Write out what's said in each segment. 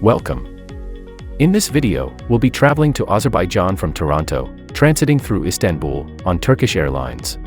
Welcome. In this video, we'll be traveling to Azerbaijan from Toronto, transiting through Istanbul on Turkish Airlines.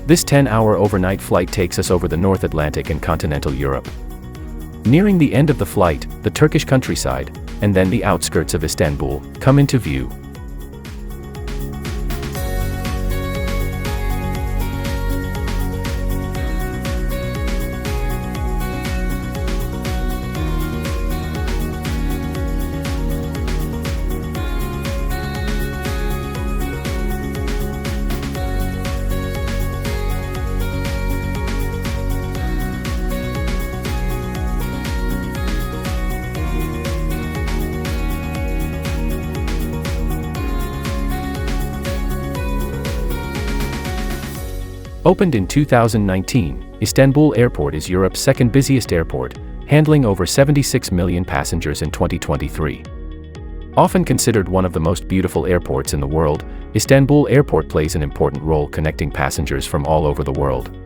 This 10-hour overnight flight takes us over the North Atlantic and continental Europe. Nearing the end of the flight, the Turkish countryside, and then the outskirts of Istanbul, come into view. Opened in 2019, Istanbul Airport is Europe's second busiest airport, handling over 76 million passengers in 2023. Often considered one of the most beautiful airports in the world, Istanbul Airport plays an important role connecting passengers from all over the world.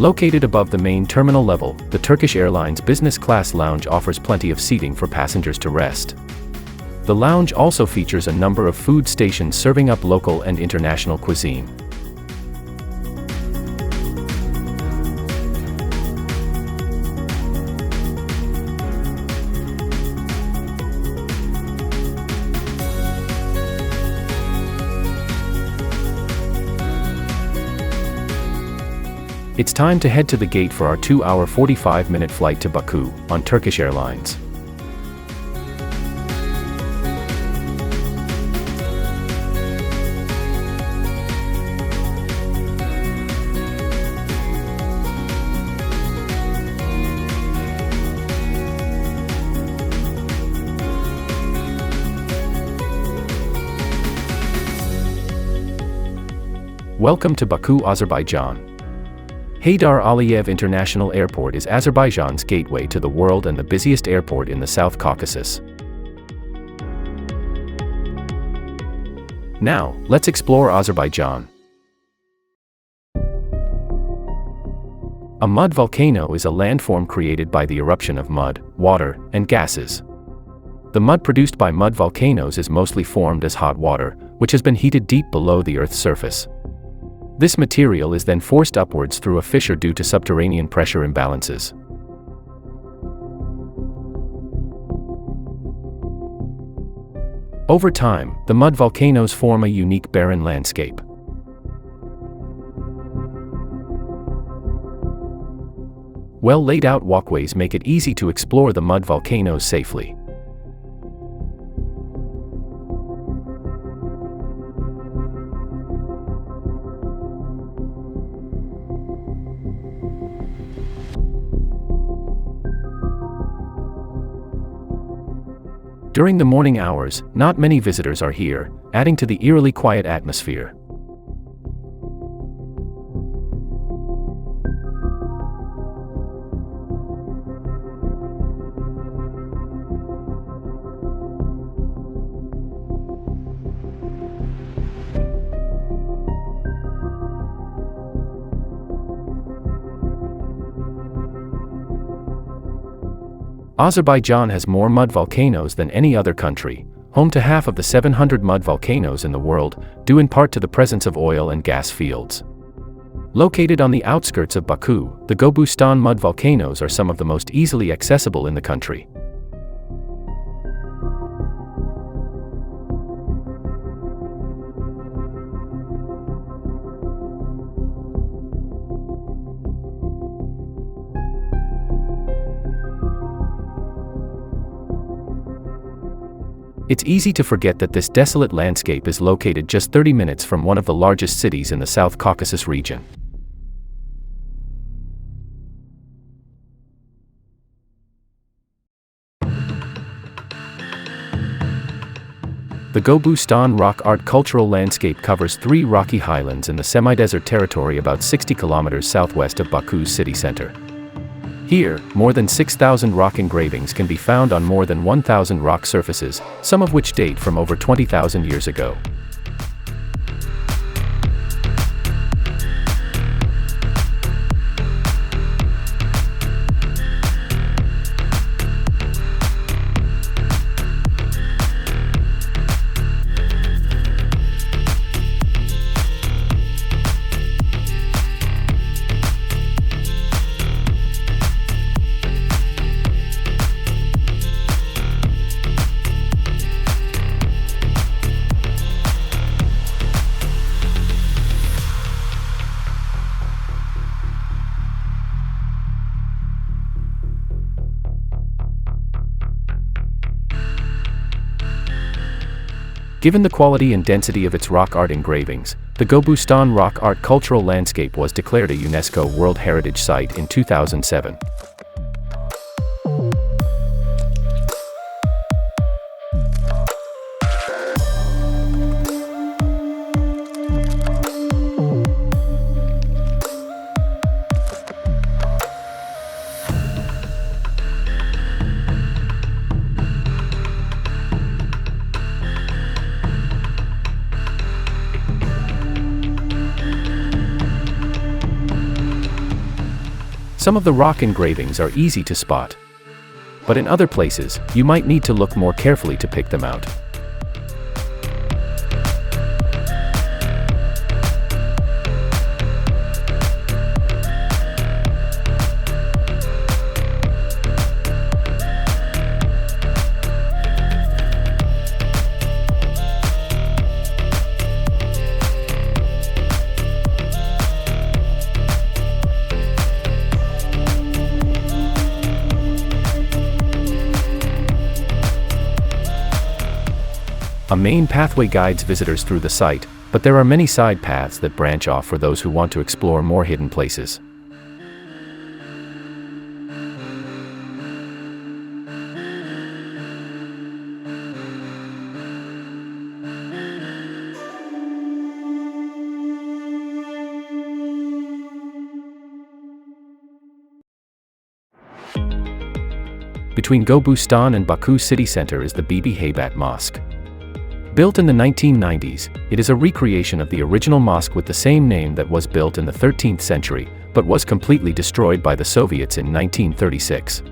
Located above the main terminal level, the Turkish Airlines business class lounge offers plenty of seating for passengers to rest. The lounge also features a number of food stations serving up local and international cuisine. It's time to head to the gate for our 2-hour 45-minute flight to Baku on Turkish Airlines. Welcome to Baku, Azerbaijan. Heydar Aliyev International Airport is Azerbaijan's gateway to the world and the busiest airport in the South Caucasus. Now, let's explore Azerbaijan. A mud volcano is a landform created by the eruption of mud, water, and gases. The mud produced by mud volcanoes is mostly formed as hot water, which has been heated deep below the Earth's surface. This material is then forced upwards through a fissure due to subterranean pressure imbalances. Over time, the mud volcanoes form a unique barren landscape. Well laid out walkways make it easy to explore the mud volcanoes safely. During the morning hours, not many visitors are here, adding to the eerily quiet atmosphere. Azerbaijan has more mud volcanoes than any other country, home to half of the 700 mud volcanoes in the world, due in part to the presence of oil and gas fields. Located on the outskirts of Baku, the Gobustan mud volcanoes are some of the most easily accessible in the country. It's easy to forget that this desolate landscape is located just 30 minutes from one of the largest cities in the South Caucasus region. The Gobustan rock art cultural landscape covers 3 rocky highlands in the semi-desert territory about 60 kilometers southwest of Baku's city center. Here, more than 6,000 rock engravings can be found on more than 1,000 rock surfaces, some of which date from over 20,000 years ago. Given the quality and density of its rock art engravings, the Gobustan rock art cultural landscape was declared a UNESCO World Heritage Site in 2007. Some of the rock engravings are easy to spot, but in other places, you might need to look more carefully to pick them out. A main pathway guides visitors through the site, but there are many side paths that branch off for those who want to explore more hidden places. Between Gobustan and Baku city center is the Bibi Haybat Mosque. Built in the 1990s, it is a recreation of the original mosque with the same name that was built in the 13th century, but was completely destroyed by the Soviets in 1936.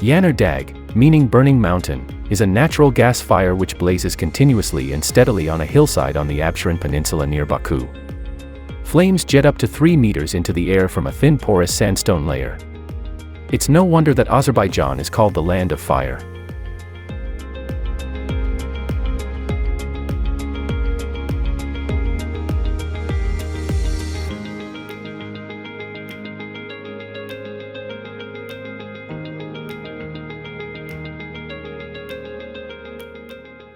Yanar Dag, meaning burning mountain, is a natural gas fire which blazes continuously and steadily on a hillside on the Absheron Peninsula near Baku. Flames jet up to 3 meters into the air from a thin porous sandstone layer. It's no wonder that Azerbaijan is called the land of fire.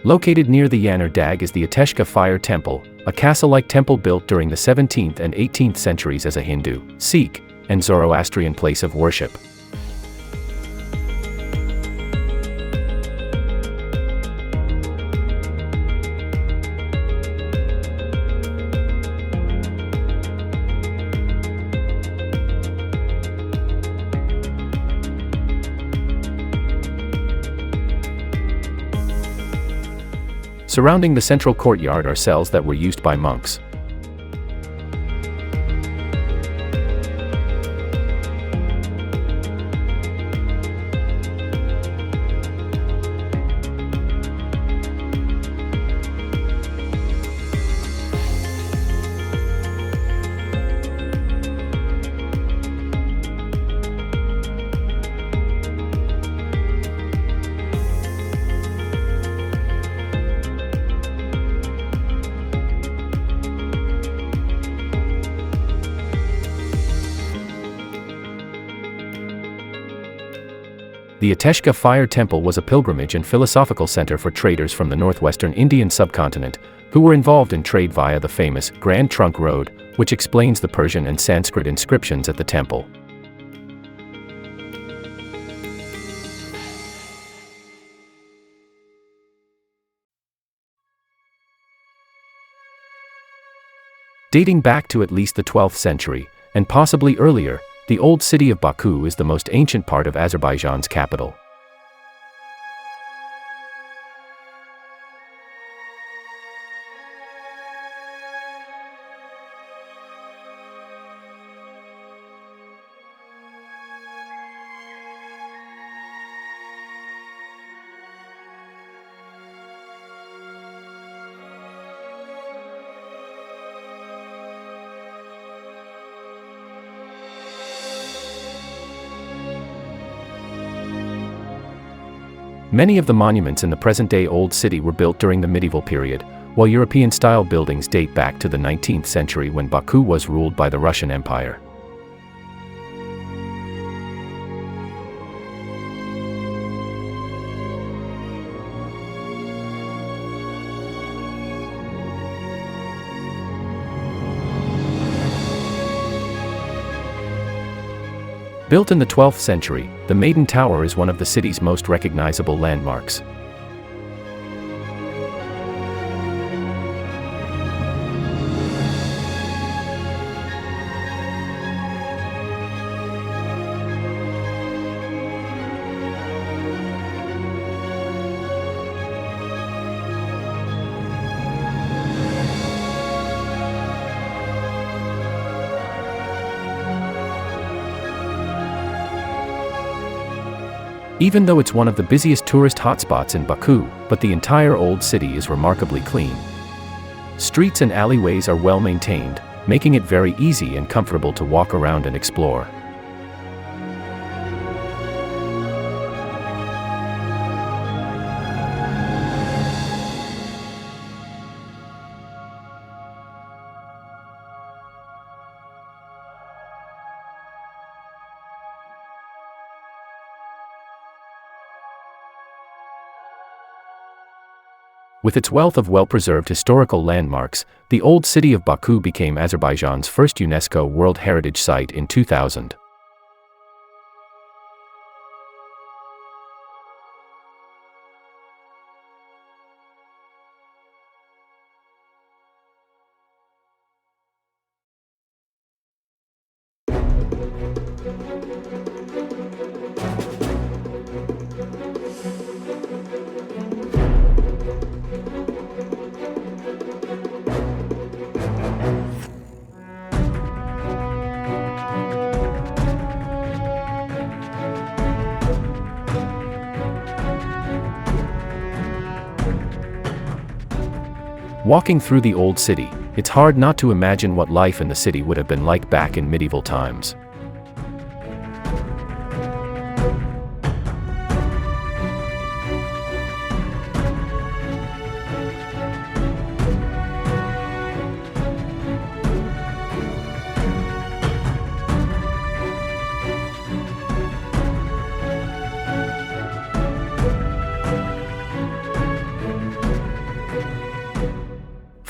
Located near the Yanar Dag is the Ateshka Fire Temple, a castle-like temple built during the 17th and 18th centuries as a Hindu, Sikh, and Zoroastrian place of worship. Surrounding the central courtyard are cells that were used by monks. The Ateshka Fire Temple was a pilgrimage and philosophical center for traders from the northwestern Indian subcontinent, who were involved in trade via the famous Grand Trunk Road, which explains the Persian and Sanskrit inscriptions at the temple. Dating back to at least the 12th century, and possibly earlier, the old city of Baku is the most ancient part of Azerbaijan's capital. Many of the monuments in the present-day Old City were built during the medieval period, while European-style buildings date back to the 19th century when Baku was ruled by the Russian Empire. Built in the 12th century, the Maiden Tower is one of the city's most recognizable landmarks. Even though it's one of the busiest tourist hotspots in Baku, but the entire old city is remarkably clean. Streets and alleyways are well maintained, making it very easy and comfortable to walk around and explore. With its wealth of well-preserved historical landmarks, the old city of Baku became Azerbaijan's first UNESCO World Heritage Site in 2000. Walking through the old city, it's hard not to imagine what life in the city would have been like back in medieval times.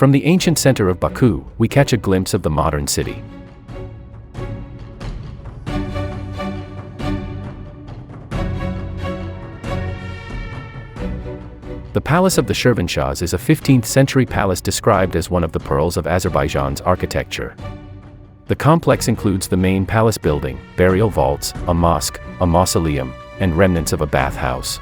From the ancient center of Baku, we catch a glimpse of the modern city. The Palace of the Shirvanshahs is a 15th-century palace described as one of the pearls of Azerbaijan's architecture. The complex includes the main palace building, burial vaults, a mosque, a mausoleum, and remnants of a bathhouse.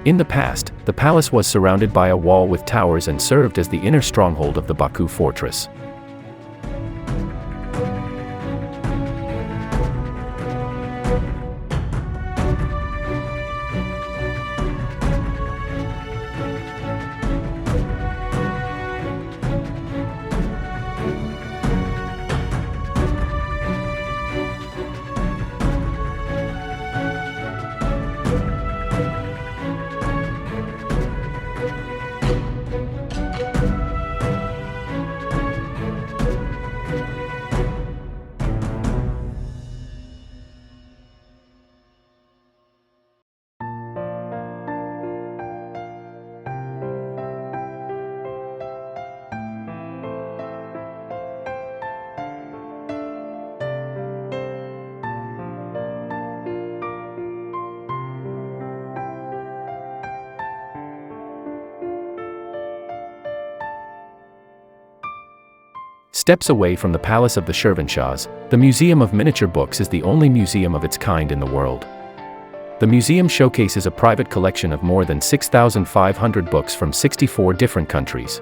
In the past, the palace was surrounded by a wall with towers and served as the inner stronghold of the Baku fortress. Steps away from the Palace of the Shirvanshahs, the Museum of Miniature Books is the only museum of its kind in the world. The museum showcases a private collection of more than 6,500 books from 64 different countries.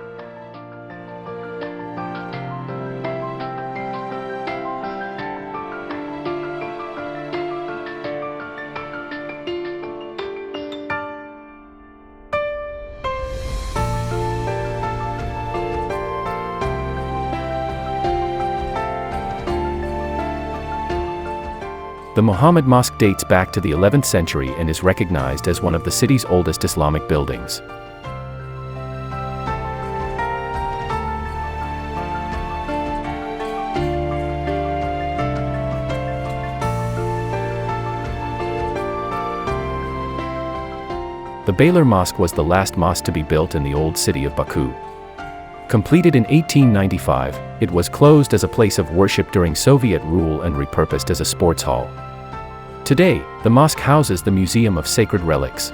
The Muhammad Mosque dates back to the 11th century and is recognized as one of the city's oldest Islamic buildings. The Baylar Mosque was the last mosque to be built in the old city of Baku. Completed in 1895, it was closed as a place of worship during Soviet rule and repurposed as a sports hall. Today, the mosque houses the Museum of Sacred Relics.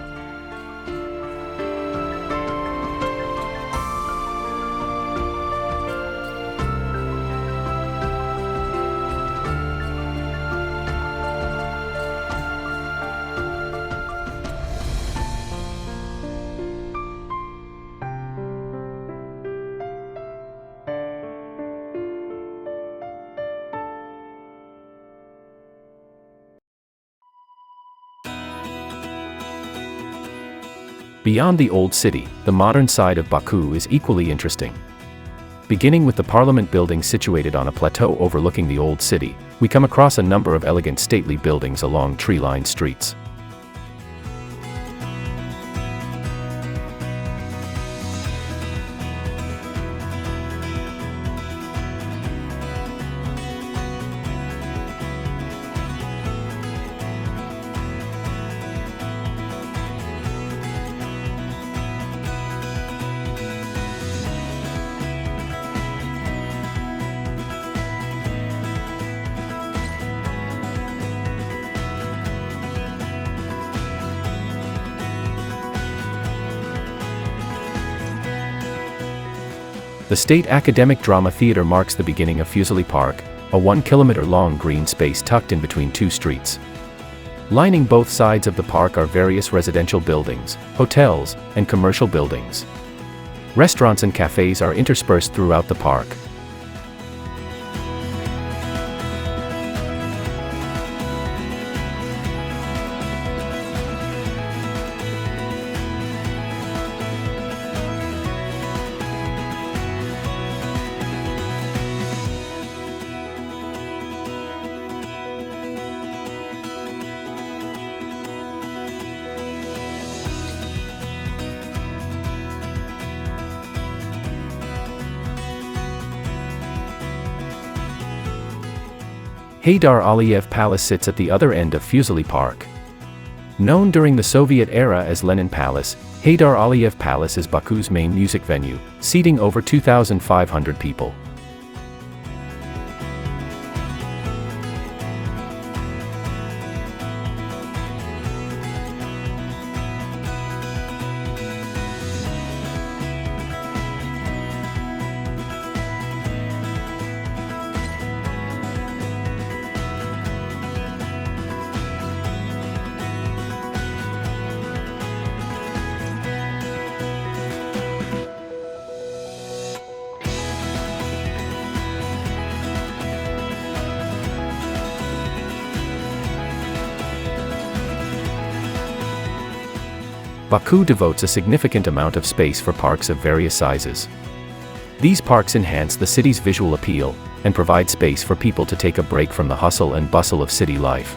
Beyond the old city, the modern side of Baku is equally interesting. Beginning with the Parliament building situated on a plateau overlooking the old city, we come across a number of elegant stately buildings along tree-lined streets. The State Academic Drama Theatre marks the beginning of Fuseli Park, a 1-kilometer-long green space tucked in between two streets. Lining both sides of the park are various residential buildings, hotels, and commercial buildings. Restaurants and cafes are interspersed throughout the park. Heydar Aliyev Palace sits at the other end of Fuseli Park. Known during the Soviet era as Lenin Palace, Heydar Aliyev Palace is Baku's main music venue, seating over 2,500 people. Baku devotes a significant amount of space for parks of various sizes. These parks enhance the city's visual appeal and provide space for people to take a break from the hustle and bustle of city life.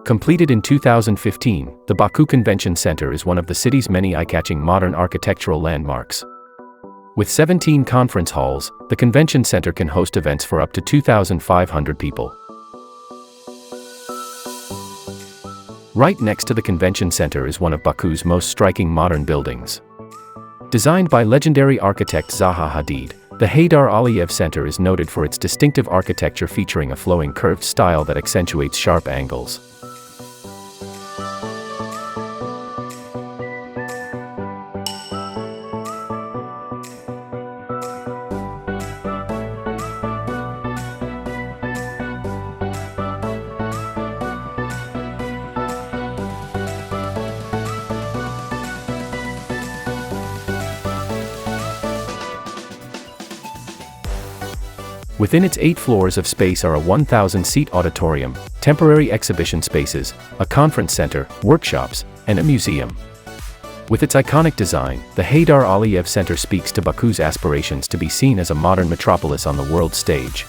Completed in 2015, the Baku Convention Center is one of the city's many eye-catching modern architectural landmarks. With 17 conference halls, the convention center can host events for up to 2,500 people. Right next to the convention center is one of Baku's most striking modern buildings. Designed by legendary architect Zaha Hadid, the Heydar Aliyev Center is noted for its distinctive architecture featuring a flowing curved style that accentuates sharp angles. Within its 8 floors of space are a 1,000-seat auditorium, temporary exhibition spaces, a conference center, workshops, and a museum. With its iconic design, the Heydar Aliyev Center speaks to Baku's aspirations to be seen as a modern metropolis on the world stage.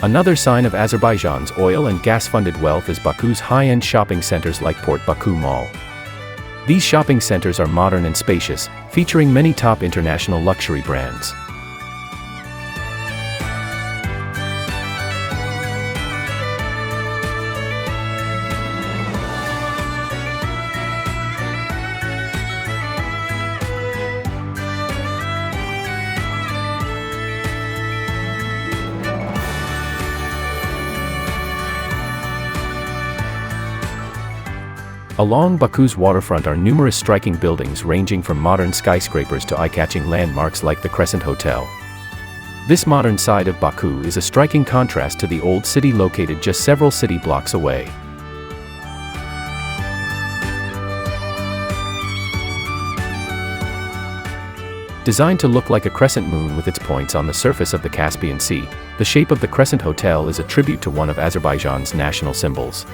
Another sign of Azerbaijan's oil and gas-funded wealth is Baku's high-end shopping centers like Port Baku Mall. These shopping centers are modern and spacious, featuring many top international luxury brands. Along Baku's waterfront are numerous striking buildings ranging from modern skyscrapers to eye-catching landmarks like the Crescent Hotel. This modern side of Baku is a striking contrast to the old city located just several city blocks away. Designed to look like a crescent moon with its points on the surface of the Caspian Sea, the shape of the Crescent Hotel is a tribute to one of Azerbaijan's national symbols.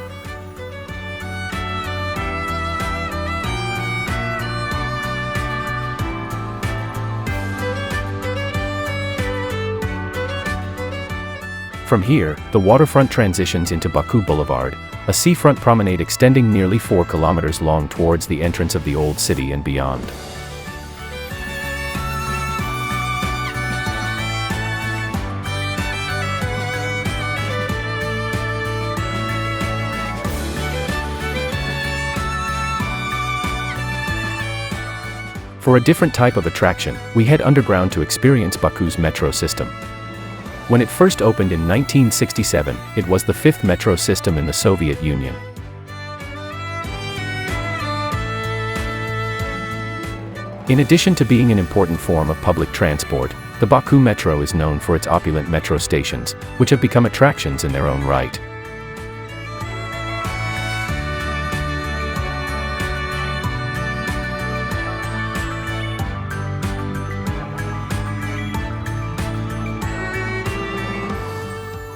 From here, the waterfront transitions into Baku Boulevard, a seafront promenade extending nearly 4 kilometers long towards the entrance of the old city and beyond. For a different type of attraction, we head underground to experience Baku's metro system. When it first opened in 1967, it was the 5th metro system in the Soviet Union. In addition to being an important form of public transport, the Baku Metro is known for its opulent metro stations, which have become attractions in their own right.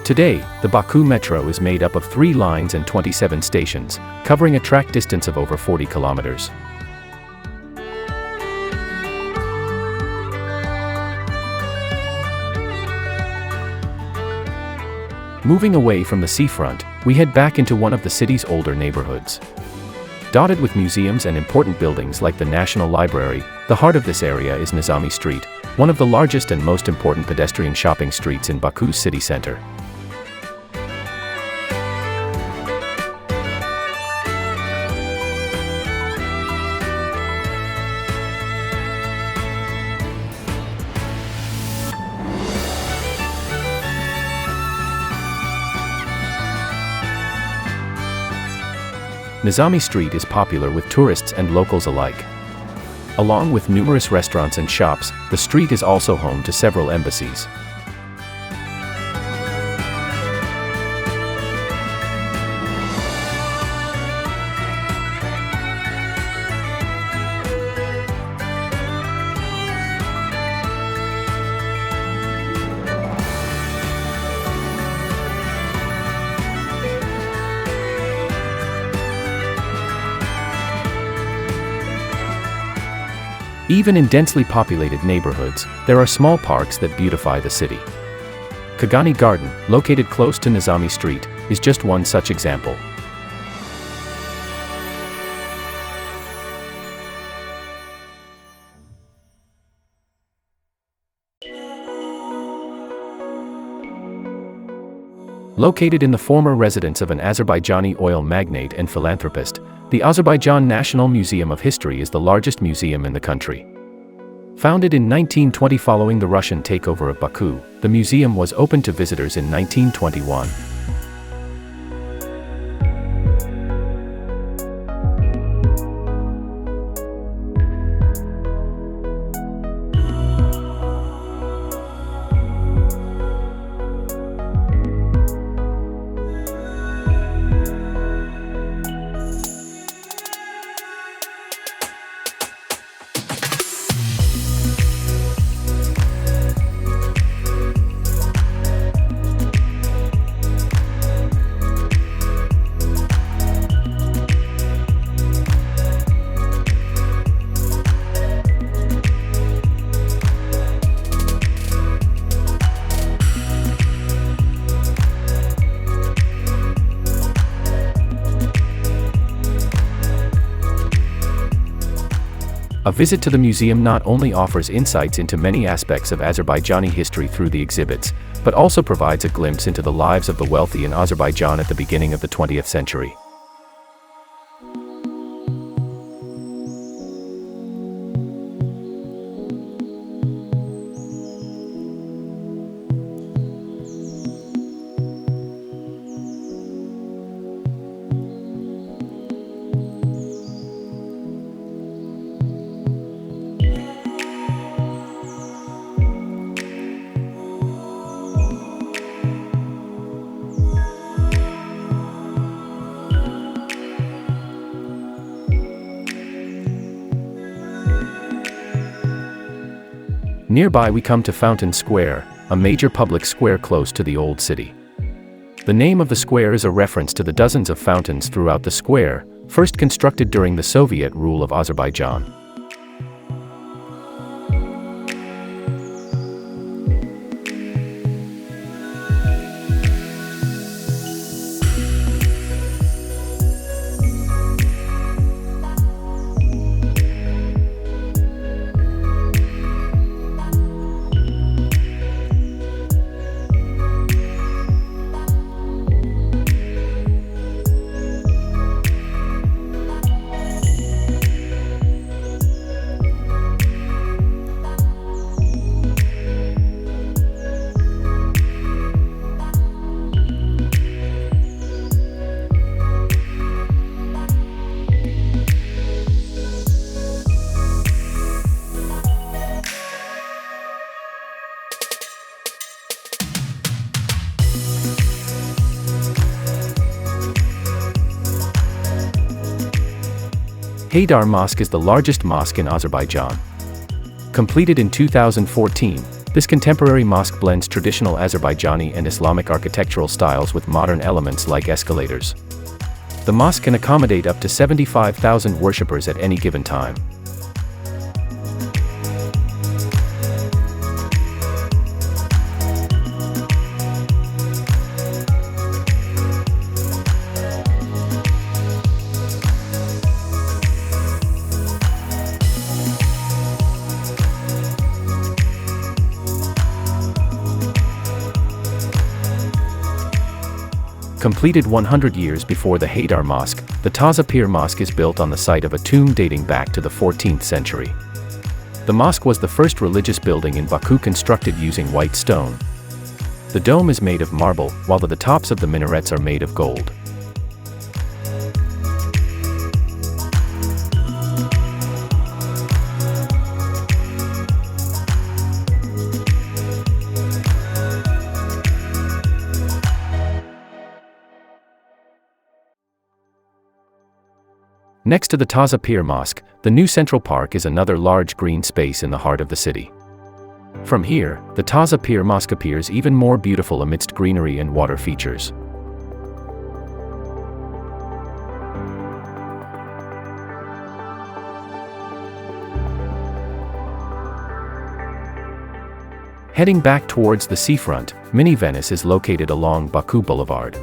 Today, the Baku Metro is made up of 3 lines and 27 stations, covering a track distance of over 40 kilometers. Moving away from the seafront, we head back into one of the city's older neighborhoods. Dotted with museums and important buildings like the National Library, the heart of this area is Nizami Street, one of the largest and most important pedestrian shopping streets in Baku's city center. Nizami Street is popular with tourists and locals alike. Along with numerous restaurants and shops, the street is also home to several embassies. Even in densely populated neighborhoods, there are small parks that beautify the city. Kagani Garden, located close to Nizami Street, is just one such example. Located in the former residence of an Azerbaijani oil magnate and philanthropist, the Azerbaijan National Museum of History is the largest museum in the country. Founded in 1920 following the Russian takeover of Baku, the museum was open to visitors in 1921. A visit to the museum not only offers insights into many aspects of Azerbaijani history through the exhibits, but also provides a glimpse into the lives of the wealthy in Azerbaijan at the beginning of the 20th century. Nearby we come to Fountain Square, a major public square close to the old city. The name of the square is a reference to the dozens of fountains throughout the square, first constructed during the Soviet rule of Azerbaijan. Haydar Mosque is the largest mosque in Azerbaijan. Completed in 2014, this contemporary mosque blends traditional Azerbaijani and Islamic architectural styles with modern elements like escalators. The mosque can accommodate up to 75,000 worshippers at any given time. Completed 100 years before the Haydar Mosque, the Taza Pir Mosque is built on the site of a tomb dating back to the 14th century. The mosque was the first religious building in Baku constructed using white stone. The dome is made of marble, while the tops of the minarets are made of gold. Next to the Taza Pir Mosque, the new Central Park is another large green space in the heart of the city. From here, the Taza Pir Mosque appears even more beautiful amidst greenery and water features. Heading back towards the seafront, Mini Venice is located along Baku Boulevard.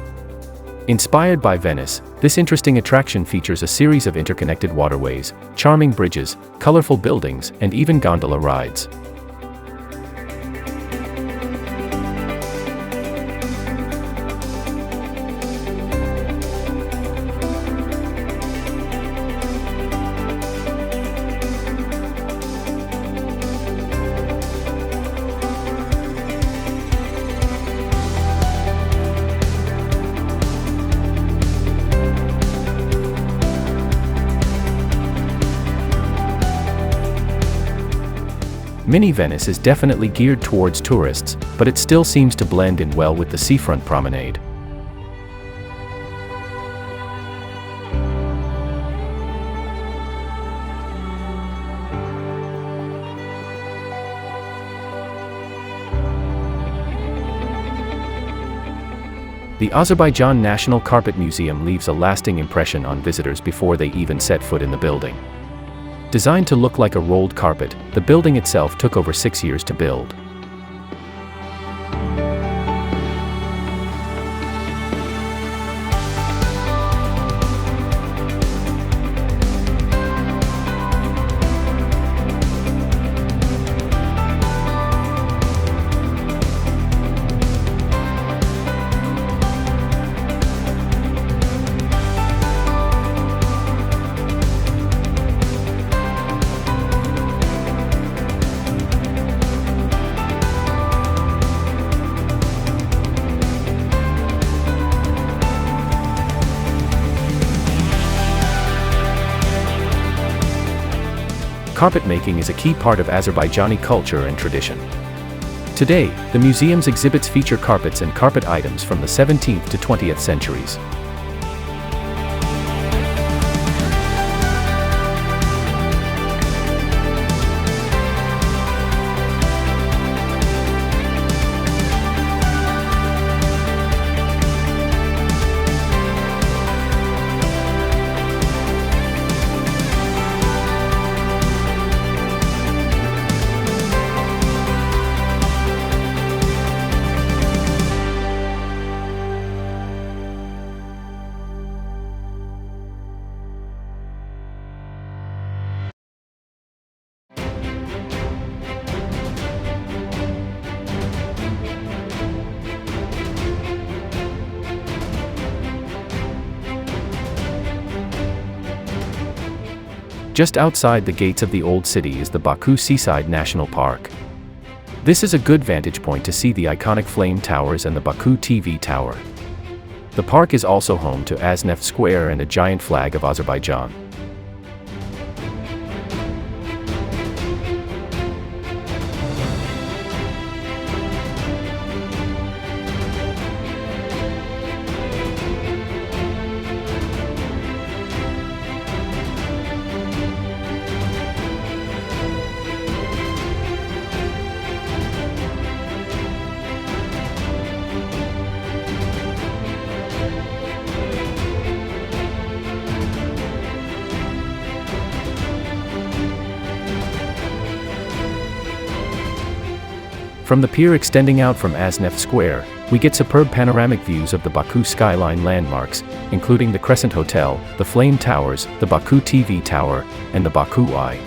Inspired by Venice, this interesting attraction features a series of interconnected waterways, charming bridges, colorful buildings, and even gondola rides. Mini Venice is definitely geared towards tourists, but it still seems to blend in well with the seafront promenade. The Azerbaijan National Carpet Museum leaves a lasting impression on visitors before they even set foot in the building. Designed to look like a rolled carpet, the building itself took over 6 years to build. Carpet making is a key part of Azerbaijani culture and tradition. Today, the museum's exhibits feature carpets and carpet items from the 17th to 20th centuries. Just outside the gates of the old city is the Baku Seaside National Park. This is a good vantage point to see the iconic flame towers and the Baku TV tower. The park is also home to Azneft Square and a giant flag of Azerbaijan. From the pier extending out from Azneft Square, we get superb panoramic views of the Baku skyline landmarks, including the Crescent Hotel, the Flame Towers, the Baku TV Tower, and the Baku Eye.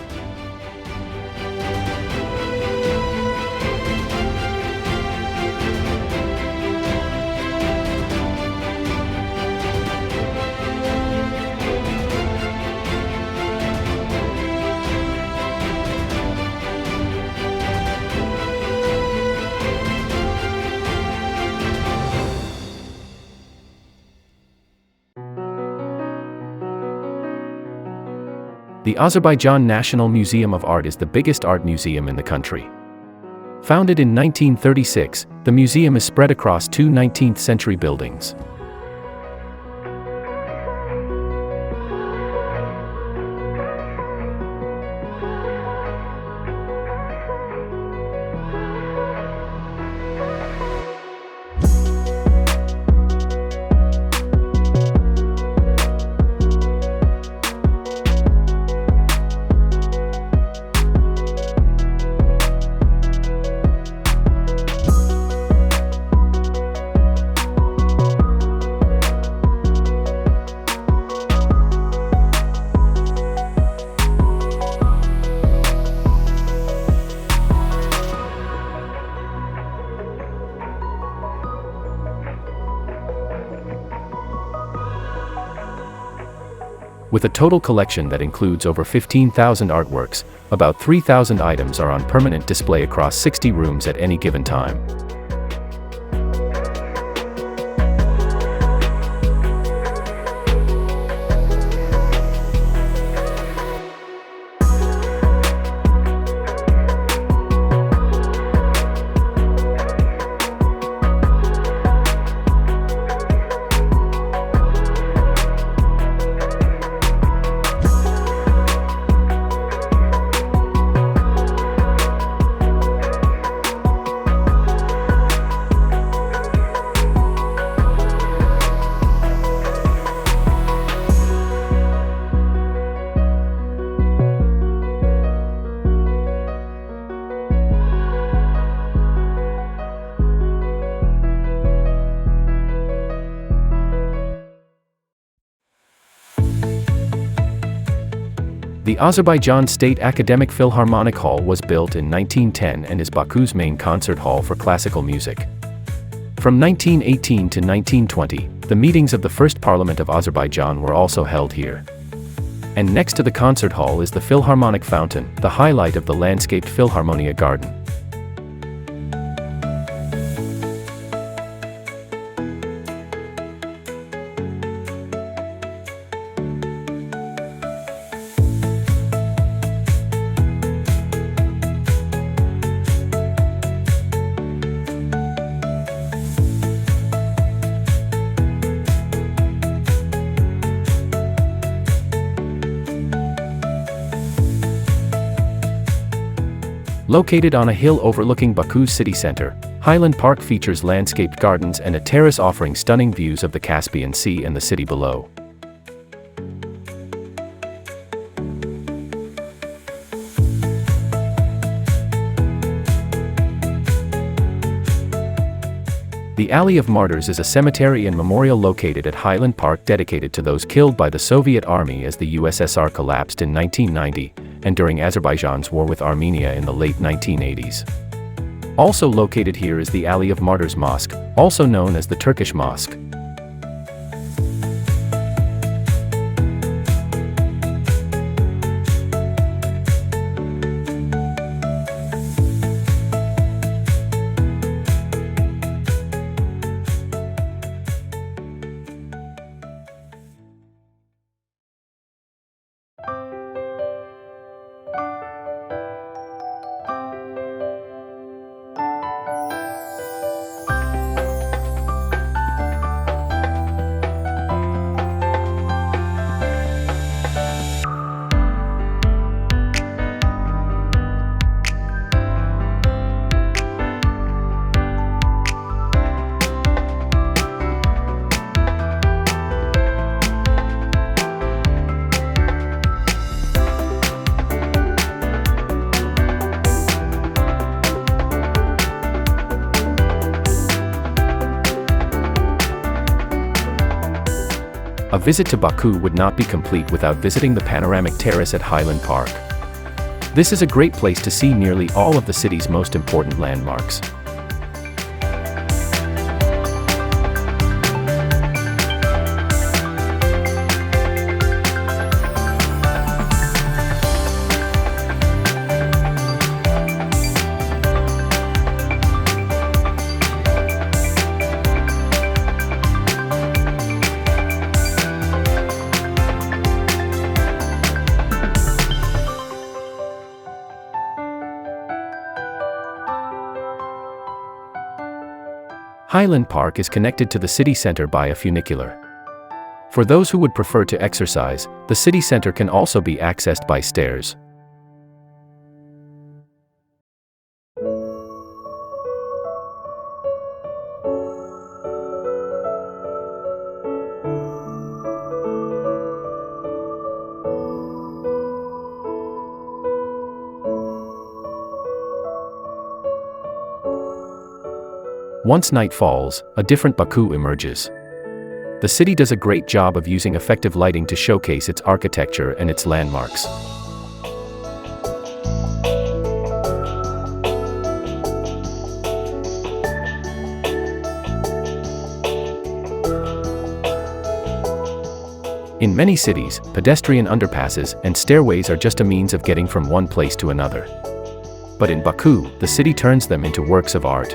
The Azerbaijan National Museum of Art is the biggest art museum in the country. Founded in 1936, the museum is spread across two 19th-century buildings. With a total collection that includes over 15,000 artworks, about 3,000 items are on permanent display across 60 rooms at any given time. The Azerbaijan State Academic Philharmonic Hall was built in 1910 and is Baku's main concert hall for classical music. From 1918 to 1920, the meetings of the First Parliament of Azerbaijan were also held here. And next to the concert hall is the Philharmonic Fountain, the highlight of the landscaped Philharmonia Garden. Located on a hill overlooking Baku's city center, Highland Park features landscaped gardens and a terrace offering stunning views of the Caspian Sea and the city below. The Alley of Martyrs is a cemetery and memorial located at Highland Park dedicated to those killed by the Soviet Army as the USSR collapsed in 1990, and during Azerbaijan's war with Armenia in the late 1980s. Also located here is the Alley of Martyrs Mosque, also known as the Turkish Mosque. A visit to Baku would not be complete without visiting the Panoramic Terrace at Highland Park. This is a great place to see nearly all of the city's most important landmarks. Highland Park is connected to the city center by a funicular. For those who would prefer to exercise, the city center can also be accessed by stairs. Once night falls, a different Baku emerges. The city does a great job of using effective lighting to showcase its architecture and its landmarks. In many cities, pedestrian underpasses and stairways are just a means of getting from one place to another. But in Baku, the city turns them into works of art.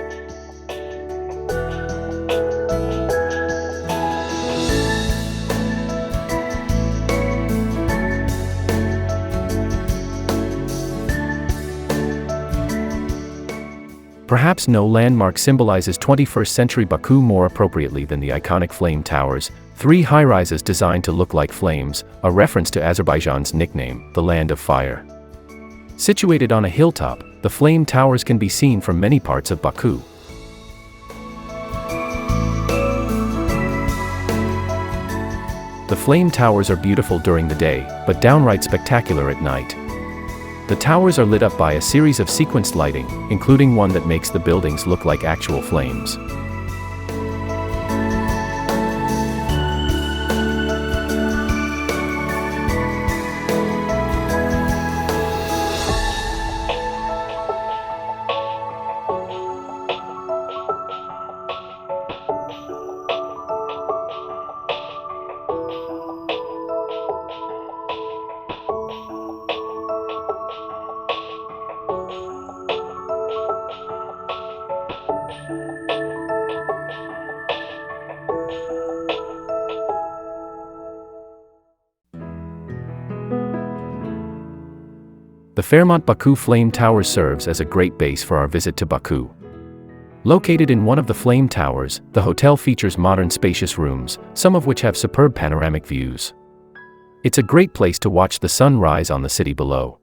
Perhaps no landmark symbolizes 21st century Baku more appropriately than the iconic flame towers, three high-rises designed to look like flames, a reference to Azerbaijan's nickname, the Land of Fire. Situated on a hilltop, the flame towers can be seen from many parts of Baku. The flame towers are beautiful during the day, but downright spectacular at night. The towers are lit up by a series of sequenced lighting, including one that makes the buildings look like actual flames. The Fairmont Baku Flame Tower serves as a great base for our visit to Baku. Located in one of the flame towers, the hotel features modern spacious rooms, some of which have superb panoramic views. It's a great place to watch the sun rise on the city below.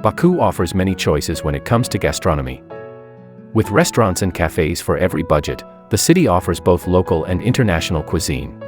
Baku offers many choices when it comes to gastronomy. With restaurants and cafes for every budget, the city offers both local and international cuisine.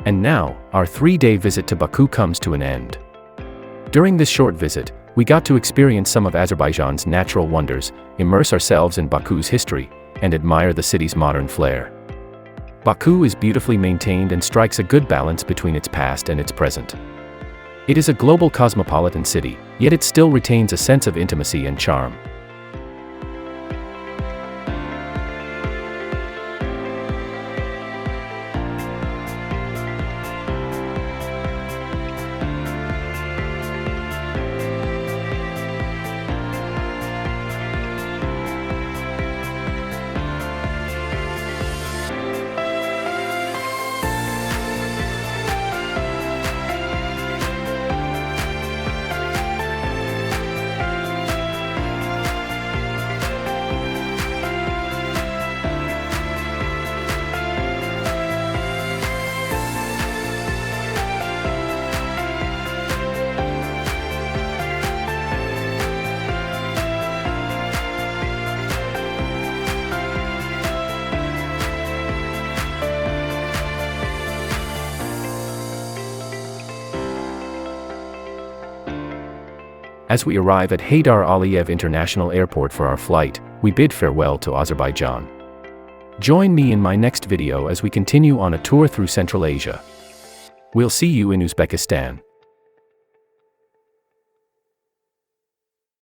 And now, our 3-day visit to Baku comes to an end. During this short visit, we got to experience some of Azerbaijan's natural wonders, immerse ourselves in Baku's history, and admire the city's modern flair. Baku is beautifully maintained and strikes a good balance between its past and its present. It is a global cosmopolitan city, yet it still retains a sense of intimacy and charm. As we arrive at Heydar Aliyev International Airport for our flight, we bid farewell to Azerbaijan. Join me in my next video as we continue on a tour through Central Asia. We'll see you in Uzbekistan.